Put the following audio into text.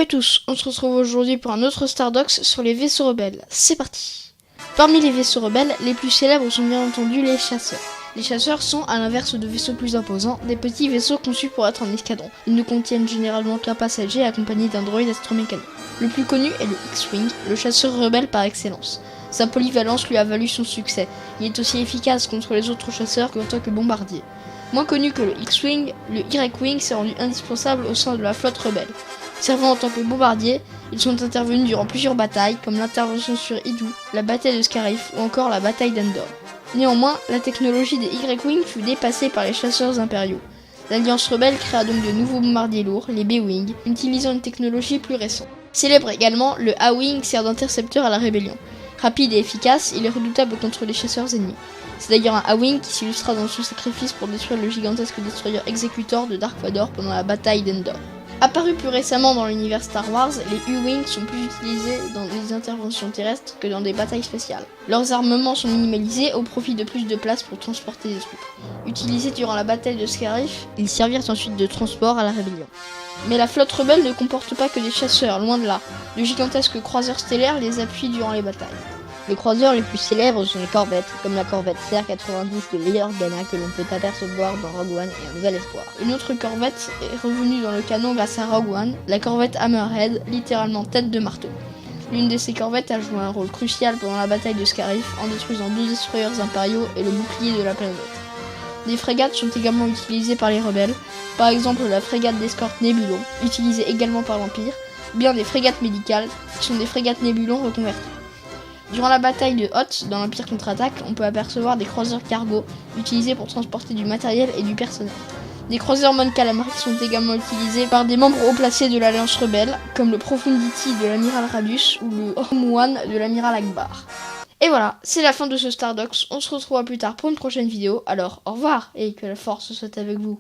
à tous, on se retrouve aujourd'hui pour un autre Stardox sur les vaisseaux rebelles. C'est parti. Parmi les vaisseaux rebelles, les plus célèbres sont bien entendu les chasseurs. Les chasseurs sont, à l'inverse de vaisseaux plus imposants, des petits vaisseaux conçus pour être en escadron. Ils ne contiennent généralement qu'un passager accompagné d'un droïde astromécanique. Le plus connu est le X-Wing, le chasseur rebelle par excellence. Sa polyvalence lui a valu son succès. Il est aussi efficace contre les autres chasseurs qu'en tant que bombardier. Moins connu que le X-Wing, le Y-Wing s'est rendu indispensable au sein de la flotte rebelle. Servant en tant que bombardier, ils sont intervenus durant plusieurs batailles, comme l'intervention sur Idou, la bataille de Scarif ou encore la bataille d'Endor. Néanmoins, la technologie des Y-Wing fut dépassée par les chasseurs impériaux. L'Alliance rebelle créa donc de nouveaux bombardiers lourds, les B-Wing, utilisant une technologie plus récente. Célèbre également, le A-Wing sert d'intercepteur à la rébellion. Rapide et efficace, il est redoutable contre les chasseurs ennemis. C'est d'ailleurs un A-Wing qui s'illustra dans son sacrifice pour détruire le gigantesque destroyer Executor de Dark Vador pendant la bataille d'Endor. Apparus plus récemment dans l'univers Star Wars, les U-Wing sont plus utilisés dans des interventions terrestres que dans des batailles spatiales. Leurs armements sont minimalisés au profit de plus de place pour transporter des troupes. Utilisés durant la bataille de Scarif, ils servirent ensuite de transport à la rébellion. Mais la flotte rebelle ne comporte pas que des chasseurs, loin de là. De gigantesques croiseurs stellaires les appuient durant les batailles. Les croiseurs les plus célèbres sont les corvettes, comme la corvette CR-90 de Leia Organa que l'on peut apercevoir dans Rogue One et Un Nouvel Espoir. Une autre corvette est revenue dans le canon grâce à Rogue One, la corvette Hammerhead, littéralement tête de marteau. L'une de ces corvettes a joué un rôle crucial pendant la bataille de Scarif en détruisant 2 destroyers impériaux et le bouclier de la planète. Des frégates sont également utilisées par les rebelles, par exemple la frégate d'escorte Nebulon, utilisée également par l'Empire, ou bien des frégates médicales, qui sont des frégates Nebulon reconverties. Durant la bataille de Hoth, dans l'Empire contre-attaque, on peut apercevoir des croiseurs cargo, utilisés pour transporter du matériel et du personnel. Des croiseurs Mon Calamari sont également utilisés par des membres haut placés de l'Alliance rebelle, comme le Profundity de l'amiral Radius ou le Home One de l'amiral Akbar. Et voilà, c'est la fin de ce Stardox, on se retrouvera plus tard pour une prochaine vidéo, alors au revoir et que la force soit avec vous.